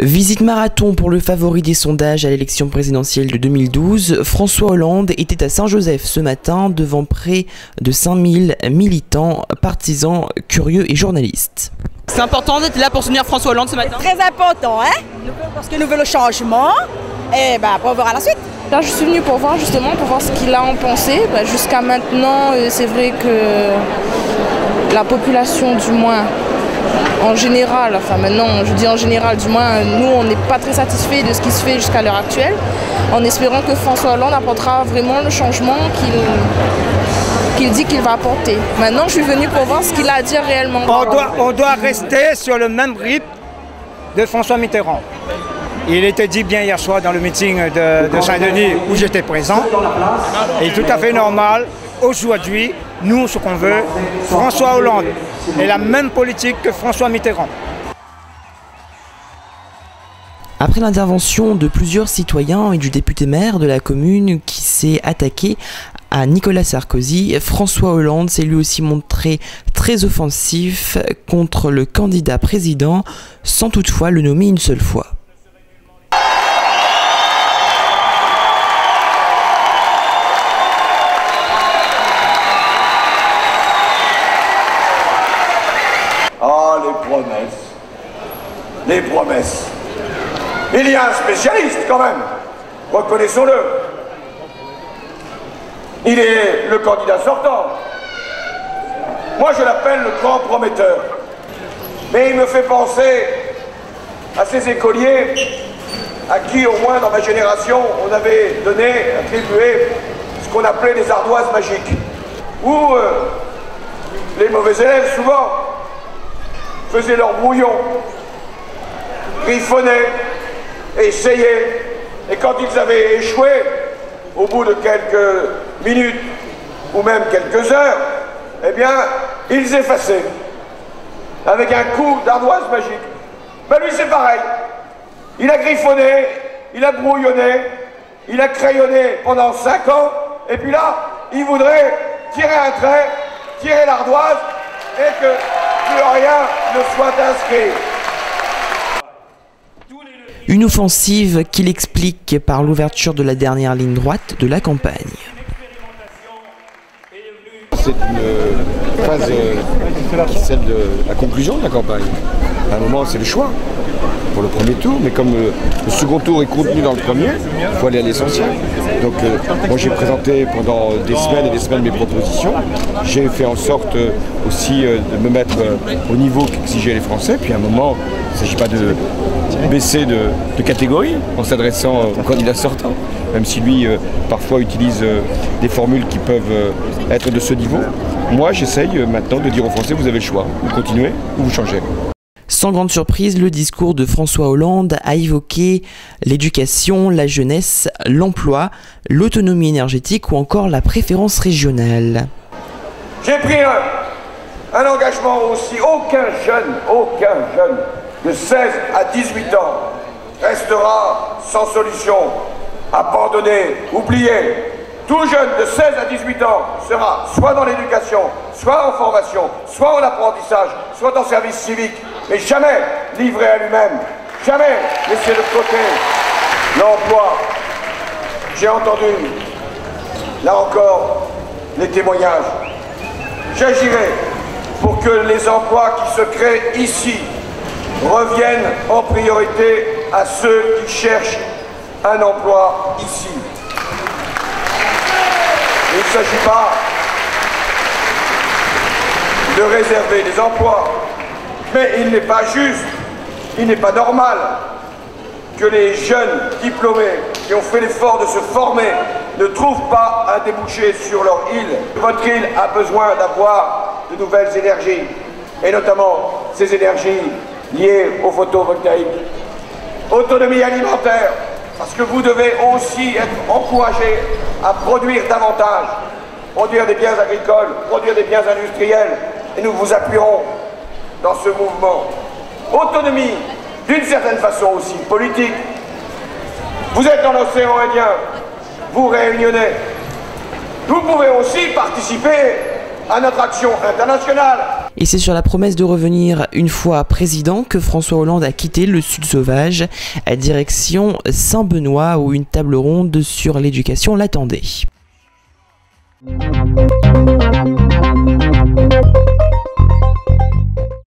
Visite marathon pour le favori des sondages à l'élection présidentielle de 2012, François Hollande était à Saint-Joseph ce matin devant près de 5000 militants, partisans, curieux et journalistes. C'est important d'être là pour soutenir François Hollande ce matin? Très important, hein? Parce que nous voulons le changement, et après on verra la suite. Là je suis venue pour voir ce qu'il a en pensée. Jusqu'à maintenant, c'est vrai que la population du moins, en général, enfin maintenant je dis en général du moins, nous on n'est pas très satisfaits de ce qui se fait jusqu'à l'heure actuelle, en espérant que François Hollande apportera vraiment le changement qu'il dit qu'il va apporter. Maintenant je suis venue pour voir ce qu'il a à dire réellement. On doit rester sur le même rythme de François Mitterrand. Il était dit bien hier soir dans le meeting de Saint-Denis où j'étais présent. Et tout à fait normal, aujourd'hui, nous ce qu'on veut, François Hollande est la même politique que François Mitterrand. Après l'intervention de plusieurs citoyens et du député maire de la commune qui s'est attaqué à Nicolas Sarkozy, François Hollande s'est lui aussi montré très offensif contre le candidat président, sans toutefois le nommer une seule fois. Ah, les promesses. Il y a un spécialiste quand même, reconnaissons-le. Il est le candidat sortant. Moi je l'appelle le grand prometteur. Mais il me fait penser à ces écoliers à qui au moins dans ma génération on avait attribué ce qu'on appelait les ardoises magiques. Où les mauvais élèves souvent faisaient leur brouillon, griffonnaient, essayaient, et quand ils avaient échoué, au bout de quelques minutes ou même quelques heures, eh bien, ils effaçaient avec un coup d'ardoise magique. Ben lui c'est pareil, il a griffonné, il a brouillonné, il a crayonné pendant 5 ans, et puis là, il voudrait tirer un trait, tirer l'ardoise, et que plus rien ne soit inscrit. Une offensive qu'il explique par l'ouverture de la dernière ligne droite de la campagne. C'est une phase qui est celle de la conclusion de la campagne. À un moment, c'est le choix pour le premier tour, mais comme le second tour est contenu dans le premier, il faut aller à l'essentiel. Donc moi j'ai présenté pendant des semaines et des semaines mes propositions. J'ai fait en sorte aussi de me mettre au niveau qu'exigeaient les Français. Puis à un moment, il ne s'agit pas de baisser de catégorie en s'adressant au candidat sortant, même si lui parfois utilise des formules qui peuvent être de ce niveau. Moi j'essaye maintenant de dire aux Français, vous avez le choix, vous continuez ou vous changez. Sans grande surprise, le discours de François Hollande a évoqué l'éducation, la jeunesse, l'emploi, l'autonomie énergétique ou encore la préférence régionale. J'ai pris un engagement aussi, aucun jeune de 16 à 18 ans restera sans solution, abandonné, oublié. Tout jeune de 16 à 18 ans sera soit dans l'éducation, soit en formation, soit en apprentissage, soit en service civique, mais jamais livré à lui-même, jamais laissé de côté l'emploi. J'ai entendu, là encore, les témoignages. J'agirai pour que les emplois qui se créent ici reviennent en priorité à ceux qui cherchent un emploi ici. Il ne s'agit pas de réserver des emplois, mais il n'est pas juste, il n'est pas normal que les jeunes diplômés qui ont fait l'effort de se former ne trouvent pas un débouché sur leur île. Votre île a besoin d'avoir de nouvelles énergies, et notamment ces énergies liées au photovoltaïque. Autonomie alimentaire, parce que vous devez aussi être encouragés à produire davantage, produire des biens agricoles, produire des biens industriels, et nous vous appuierons dans ce mouvement. Autonomie, d'une certaine façon aussi politique. Vous êtes dans l'océan Indien, vous Réunionnais. Vous pouvez aussi participer à notre action internationale. Et c'est sur la promesse de revenir une fois président que François Hollande a quitté le Sud sauvage à direction Saint-Benoît où une table ronde sur l'éducation l'attendait.